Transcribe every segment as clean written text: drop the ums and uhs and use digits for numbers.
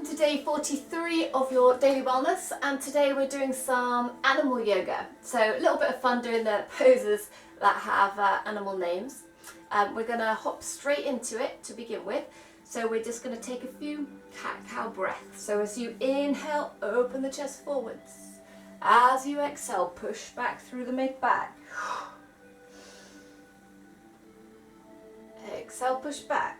Welcome to day 43 of your daily wellness, and today we're doing some animal yoga. So a little bit of fun doing the poses that have animal names. We're going to hop straight into it to begin with. So we're just going to take a few cat-cow breaths. So as you inhale, open the chest forwards. As you exhale, push back through the mid-back. Exhale, push back.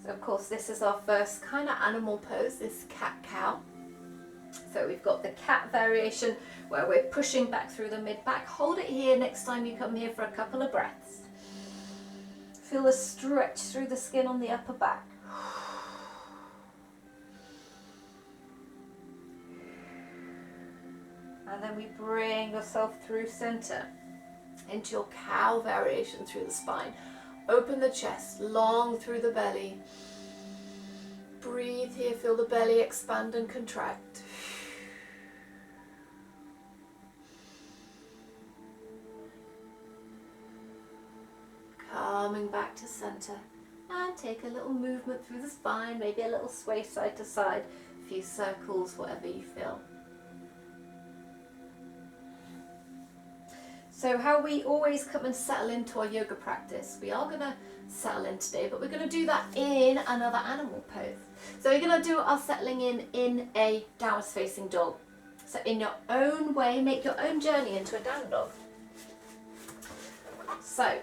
So of course this is our first kind of animal pose, this cat-cow. So we've got the cat variation where we're pushing back through the mid-back. Hold it here next time you come here for a couple of breaths. Feel the stretch through the skin on the upper back. And then we bring yourself through center into your cow variation through the spine. Open the chest, long through the belly. Breathe here, feel the belly expand and contract. Coming back to center. And take a little movement through the spine, maybe a little sway side to side, a few circles, whatever you feel. So how we always come and settle into our yoga practice, we are going to settle in today, but we're going to do that in another animal pose. So we're going to do our settling in a downward facing dog. So in your own way, make your own journey into a down dog. So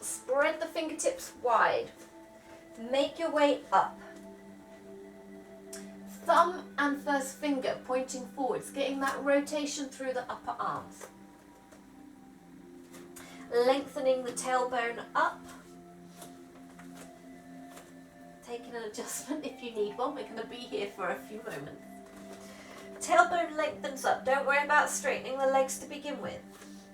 spread the fingertips wide, make your way up. Thumb and first finger pointing forwards, getting that rotation through the upper arms. Lengthening the tailbone up. Taking an adjustment if you need one. We're going to be here for a few moments. Tailbone lengthens up. Don't worry about straightening the legs to begin with.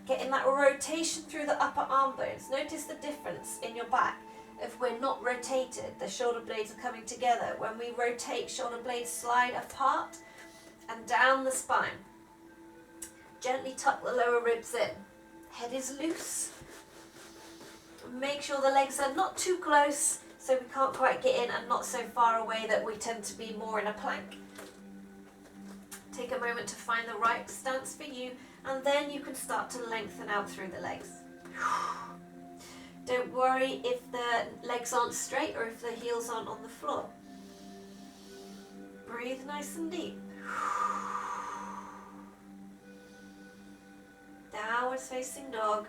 Getting that rotation through the upper arm bones. Notice the difference in your back. If we're not rotated, the shoulder blades are coming together. When we rotate, shoulder blades slide apart and down the spine. Gently tuck the lower ribs in. Head is loose. Make sure the legs are not too close so we can't quite get in, and not so far away that we tend to be more in a plank. Take a moment to find the right stance for you, and then you can start to lengthen out through the legs. Don't worry if the legs aren't straight or if the heels aren't on the floor. Breathe nice and deep. Downward facing dog.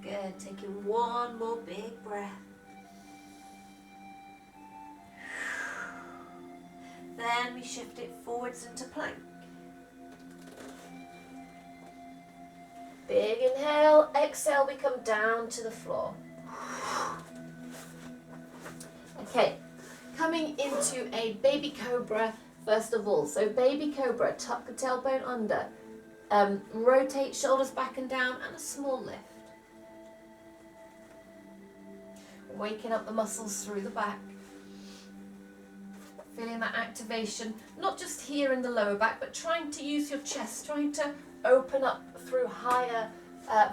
Good, taking one more big breath. Then we shift it forwards into plank. Big inhale, exhale, we come down to the floor. Okay, coming into a baby cobra first of all. So baby cobra, tuck the tailbone under, rotate shoulders back and down, and a small lift. Waking up the muscles through the back. Feeling that activation, not just here in the lower back, but trying to use your chest, trying to open up through higher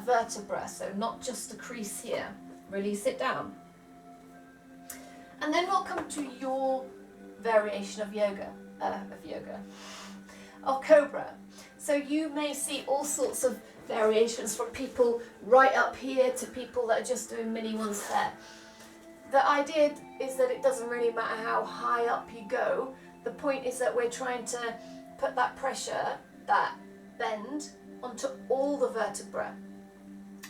vertebra, so not just a crease here. Release it down. And then we'll come to your variation of cobra. So you may see all sorts of variations, from people right up here to people that are just doing mini ones there. The idea is that it doesn't really matter how high up you go. The point is that we're trying to put that pressure, that bend, onto all the vertebrae,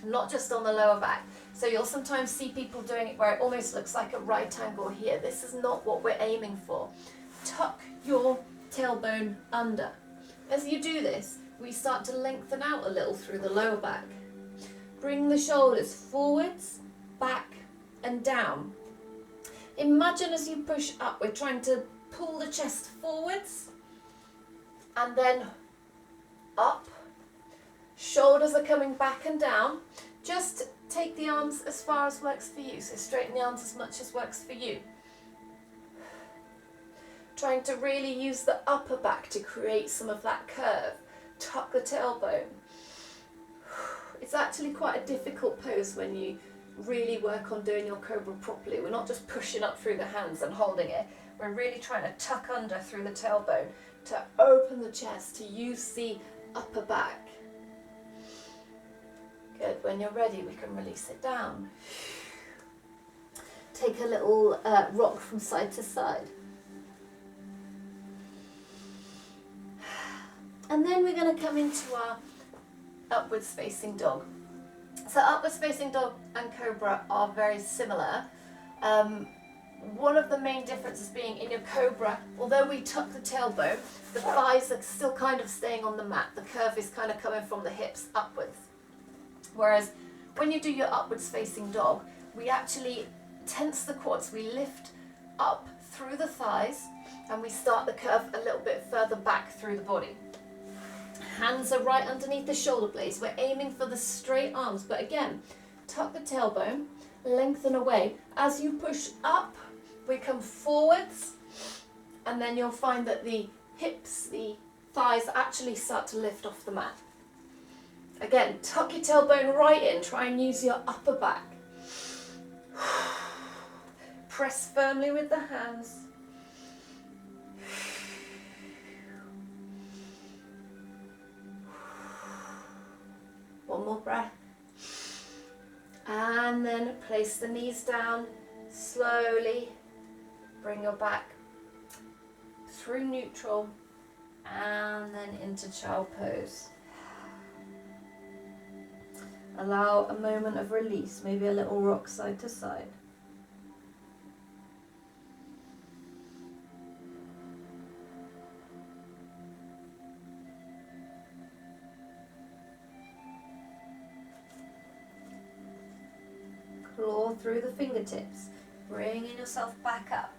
not just on the lower back. So you'll sometimes see people doing it where it almost looks like a right angle here. This is not what we're aiming for. Tuck your tailbone under. As you do this, we start to lengthen out a little through the lower back. Bring the shoulders forwards, back, and down. Imagine as you push up, we're trying to pull the chest forwards and then up. Shoulders are coming back and down. Just take the arms as far as works for you. So straighten the arms as much as works for you. Trying to really use the upper back to create some of that curve. Tuck the tailbone. It's actually quite a difficult pose when you really work on doing your cobra properly. We're not just pushing up through the hands and holding it. We're really trying to tuck under through the tailbone to open the chest, to use the upper back. Good. When you're ready, we can release it down. Take a little rock from side to side. And then we're going to come into our upwards facing dog. So upwards facing dog and cobra are very similar. One of the main differences being in your cobra, although we tuck the tailbone, the thighs are still kind of staying on the mat. The curve is kind of coming from the hips upwards. Whereas when you do your upwards facing dog, we actually tense the quads. We lift up through the thighs and we start the curve a little bit further back through the body. Hands are right underneath the shoulder blades. We're aiming for the straight arms, but again, tuck the tailbone, lengthen away. As you push up, we come forwards, and then you'll find that the hips, the thighs actually start to lift off the mat. Again, tuck your tailbone right in, try and use your upper back. Press firmly with the hands. One more breath. And then place the knees down slowly. Bring your back through neutral and then into child pose. Allow a moment of release, maybe a little rock side to side. Claw through the fingertips, bringing yourself back up.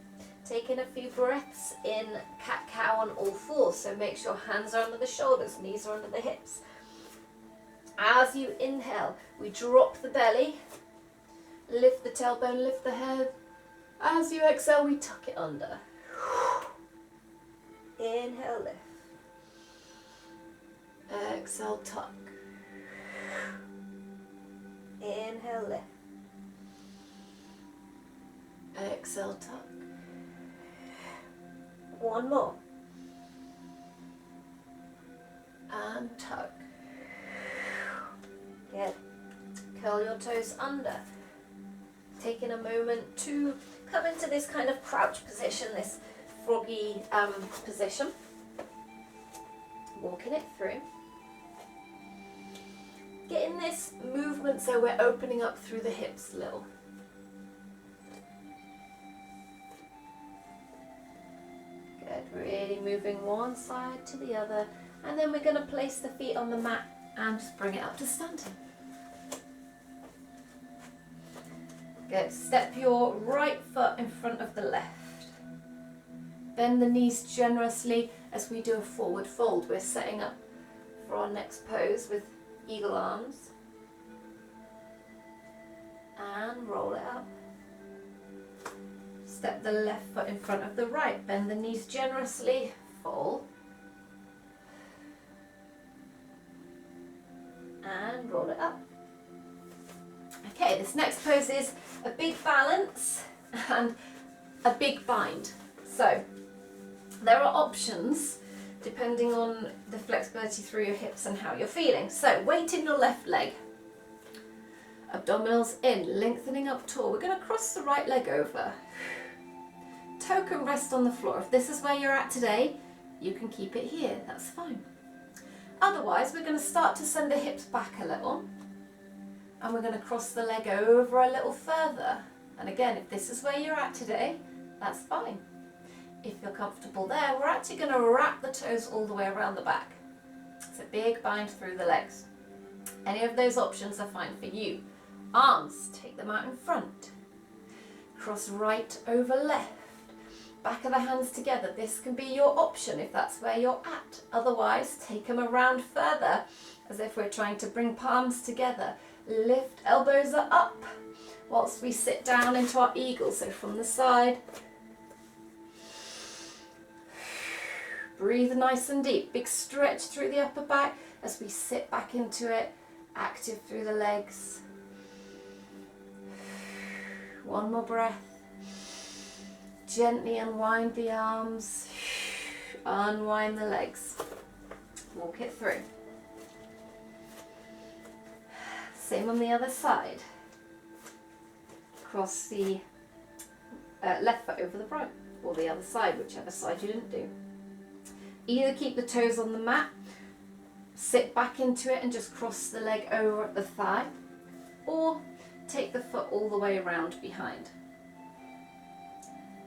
Taking a few breaths in cat-cow on all fours, so make sure hands are under the shoulders, knees are under the hips. As you inhale, we drop the belly, lift the tailbone, lift the head. As you exhale, we tuck it under. Inhale, lift. Exhale, tuck. Inhale, lift. Exhale, tuck. One more. And tuck. Good. Curl your toes under. Taking a moment to come into this kind of crouch position, this froggy position. Walking it through. Getting this movement so we're opening up through the hips a little. Really moving one side to the other, and then we're going to place the feet on the mat and just bring it up to standing. Good. Step your right foot in front of the left. Bend the knees generously as we do a forward fold. We're setting up for our next pose with eagle arms. And roll it up. Step the left foot in front of the right. Bend the knees generously. Fold. And roll it up. Okay, this next pose is a big balance and a big bind. So, there are options depending on the flexibility through your hips and how you're feeling. So, weight in your left leg. Abdominals in, lengthening up tall. We're going to cross the right leg over. Toe can rest on the floor. If this is where you're at today, you can keep it here, that's fine. Otherwise, we're going to start to send the hips back a little, and we're going to cross the leg over a little further. And again, if this is where you're at today, that's fine. If you're comfortable there, we're actually going to wrap the toes all the way around the back. It's a big bind through the legs. Any of those options are fine for you. Arms, take them out in front. Cross right over left. Back of the hands together. This can be your option if that's where you're at. Otherwise, take them around further as if we're trying to bring palms together. Lift, elbows are up whilst we sit down into our eagle. So from the side, breathe nice and deep. Big stretch through the upper back as we sit back into it, active through the legs. One more breath. Gently unwind the arms, unwind the legs. Walk it through. Same on the other side. Cross the left foot over the right, or the other side, whichever side you didn't do. Either keep the toes on the mat, sit back into it and just cross the leg over at the thigh, or take the foot all the way around behind.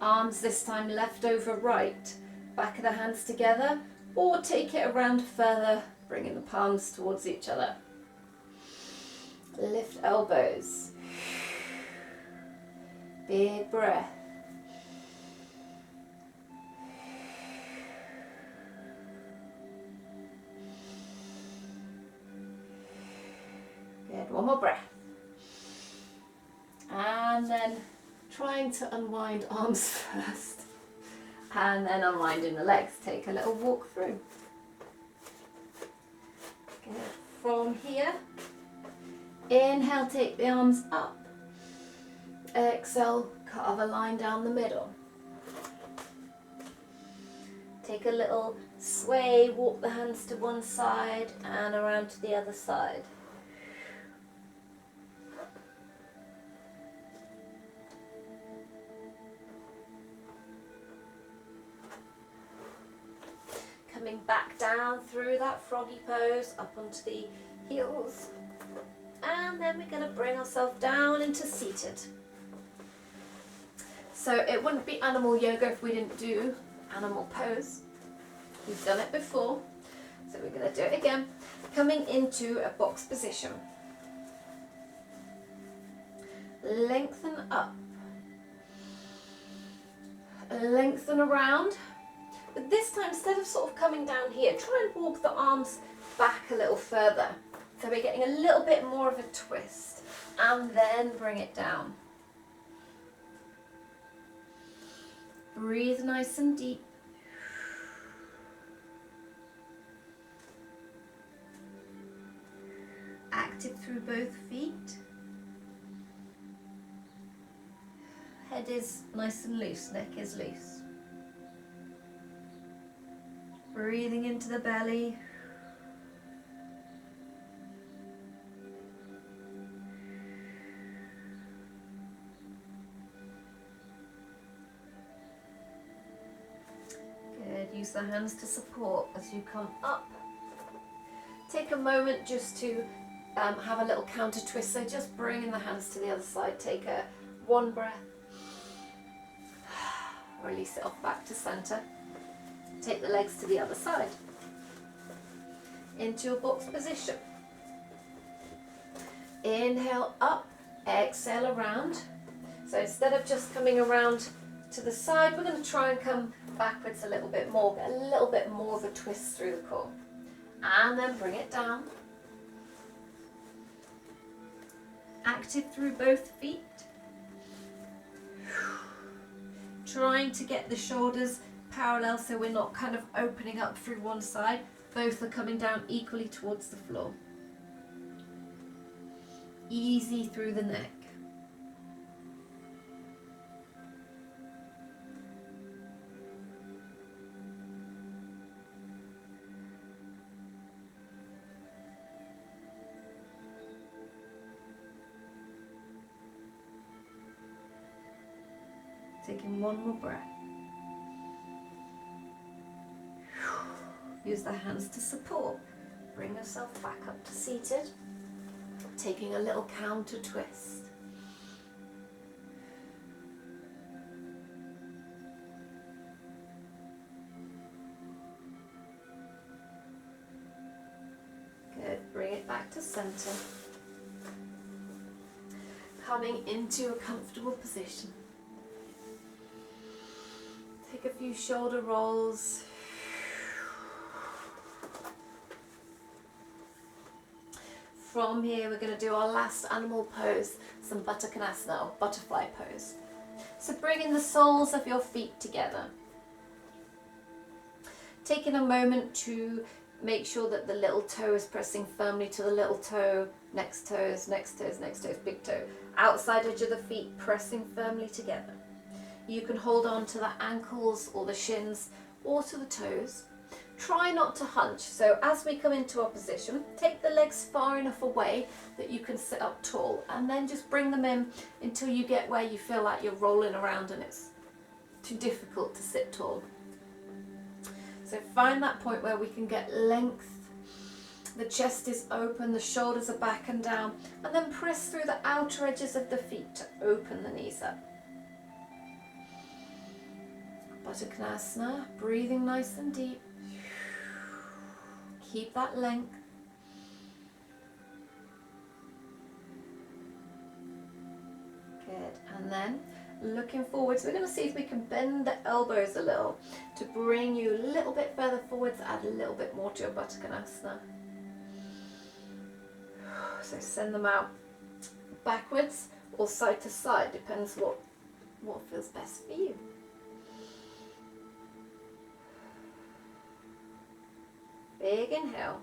Arms this time left over right, back of the hands together, or take it around further, bringing the palms towards each other. Lift elbows. Big breath. Good, one more breath. And then trying to unwind arms first. And then unwinding the legs. Take a little walk through. Good. From here, inhale, take the arms up. Exhale, carve a line down the middle. Take a little sway, walk the hands to one side and around to the other side. Coming back down through that froggy pose, up onto the heels. And then we're going to bring ourselves down into seated. So it wouldn't be animal yoga if we didn't do animal pose. We've done it before, so we're going to do it again. Coming into a box position. Lengthen up. Lengthen around. But this time, instead of sort of coming down here, try and walk the arms back a little further. So we're getting a little bit more of a twist. And then bring it down. Breathe nice and deep. Active through both feet. Head is nice and loose, neck is loose. Breathing into the belly. Good, use the hands to support as you come up. Take a moment just to have a little counter twist, so just bringing the hands to the other side. Take one breath. Release it off back to center. Take the legs to the other side. Into your box position. Inhale up, exhale around. So instead of just coming around to the side, we're going to try and come backwards a little bit more, get a little bit more of a twist through the core. And then bring it down. Active through both feet. Trying to get the shoulders parallel so we're not kind of opening up through one side. Both are coming down equally towards the floor. Easy through the neck. Taking one more breath. Use the hands to support. Bring yourself back up to seated. Taking a little counter twist. Good. Bring it back to center. Coming into a comfortable position. Take a few shoulder rolls. from here we're going to do our last animal pose, some Baddha or butterfly pose. So bringing the soles of your feet together. Taking a moment to make sure that the little toe is pressing firmly to the little toe, next toes, next toes, next toes, big toe. Outside edge of the feet pressing firmly together. You can hold on to the ankles or the shins or to the toes. Try not to hunch, so as we come into our position, take the legs far enough away that you can sit up tall, and then just bring them in until you get where you feel like you're rolling around and it's too difficult to sit tall. So find that point where we can get length, the chest is open, the shoulders are back and down, and then press through the outer edges of the feet to open the knees up. Baddha, breathing nice and deep. Keep that length. Good. And then looking forwards, we're going to see if we can bend the elbows a little to bring you a little bit further forwards, add a little bit more to your Baddha. So send them out backwards or side to side, depends what feels best for you. Big inhale.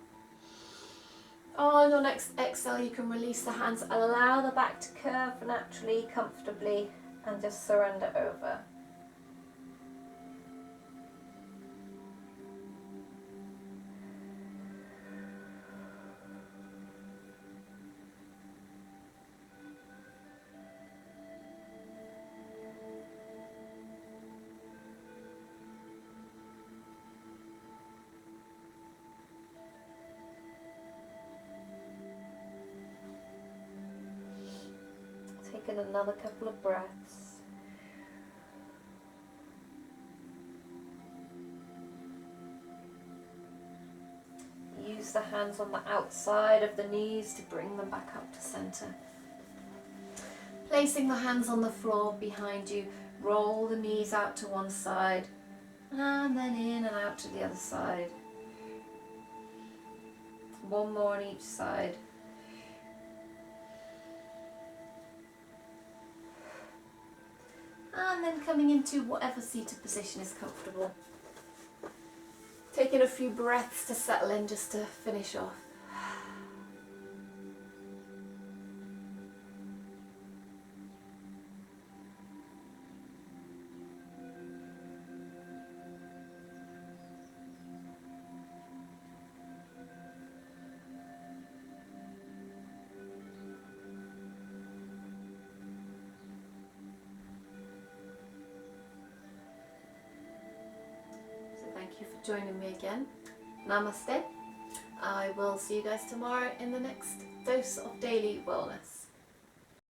On your next exhale, you can release the hands, allow the back to curve naturally, comfortably, and just surrender over. Taking another couple of breaths. Use the hands on the outside of the knees to bring them back up to center. Placing the hands on the floor behind you, roll the knees out to one side and then in and out to the other side. One more on each side. And then coming into whatever seated position is comfortable. Taking a few breaths to settle in just to finish off. Thank you for joining me again. Namaste. I will see you guys tomorrow in the next dose of daily wellness.